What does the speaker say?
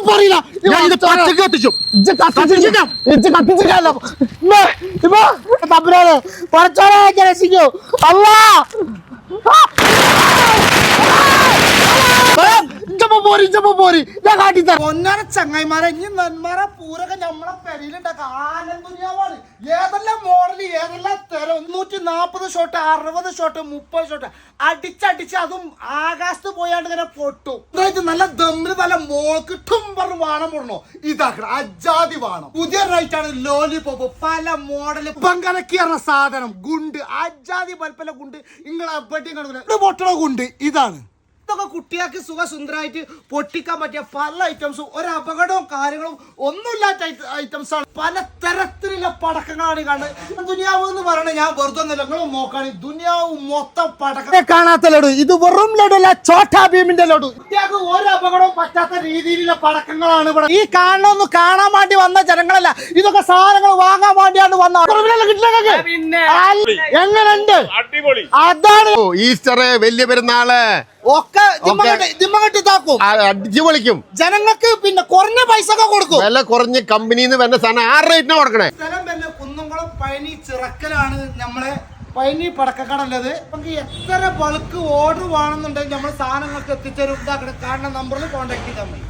പറയില്ല രക്ഷിക്കൂ അല്ലാ ഒന്നര ചങ്ങായിമാരെ ഇനി നന്മാരെ പൂരൊക്കെ നമ്മളെ പെരയിലുണ്ടാക്കാം ആനന്ദുനിയാവാണ്. ഏതെല്ലാം മോഡല് ഏതെല്ലാം തരം 140 ഷോട്ട് 60 ഷോട്ട് 30 ഷോട്ട് അടിച്ചടിച്ച് അതും ആകാശത്ത് പോയാണ്ട് ഇങ്ങനെ പൊട്ടും. നല്ല ദമ്മിന് നല്ല മോൾക്കിട്ടും പറഞ്ഞ് വാണം പോടണോ ഇതാക്കണം അജാതി വാണം. പുതിയ റൈറ്റാണ് ലോലിപോപ്പ് പല മോഡല് പങ്കലക്കിയ സാധനം ഗുണ്ട് അജാതി പൽപ്പല ഗുണ്ട് നിങ്ങളെ എവിടെയും കാണുന്നില്ല പൊട്ടണ ഗുണ്ട് ഇതാണ്. ഇതൊക്കെ കുട്ടികൾക്ക് സുഖസുന്ദരമായിട്ട് പൊട്ടിക്കാൻ പറ്റിയ പല ഐറ്റംസും ഒരു അപകടവും കാര്യങ്ങളും ഒന്നുമില്ലാത്ത ഐറ്റംസ് ആണ്. പല തരത്തിലുള്ള പടക്കങ്ങളാണ് കാണുന്നത്. ദുനിയാവ് എന്ന് പറയുന്നത് ഞാൻ വെറുതെ ഒന്നല്ല നിങ്ങൾ നോക്കാണ് ദുനിയാവ് മൊത്തം പടക്കം കാണാത്ത ലഡു. ഇത് വെറും ലഡു അല്ല ചോട്ടാ ഭീമിന്റെ ലഡു. കുട്ടികൾക്ക് ഒരു അപകടവും പറ്റാത്ത രീതിയിലുള്ള പടക്കങ്ങളാണ് ഇവിടെ. ഈ കാണണമെന്ന് കാണാൻ വേണ്ടി വന്ന ജനങ്ങളല്ല ഇതൊക്കെ സാധനങ്ങൾ വാങ്ങാൻ വേണ്ടിയാണ് വന്ന. എങ്ങനെയുണ്ട് അതാണ് ഈസ്റ്റർ വലിയ പെരുന്നാള് ഒക്കെ ഇതാക്കും അടിച്ചു പൊളിക്കും. ജനങ്ങൾക്ക് പിന്നെ കുറഞ്ഞ പൈസ ഒക്കെ കൊടുക്കും. വില കുറഞ്ഞ കമ്പനിന്ന് വരുന്ന സാധനം ആ റേറ്റിന് കൊടുക്കണേ. സ്ഥലം പിന്നെ കുന്നംകുളം പഴനി ചിറക്കലാണ് നമ്മളെ പഴനി പടക്കക്കടല്ലത്. നമുക്ക് എത്ര ബൾക്ക് ഓർഡർ വേണമെന്നുണ്ടെങ്കിൽ നമ്മൾ സാധനങ്ങൾക്ക് എത്തിച്ചേരും. ഇതാക്കണം കാണുന്ന നമ്പറിൽ കോൺടാക്ട് ചെയ്താൽ മതി.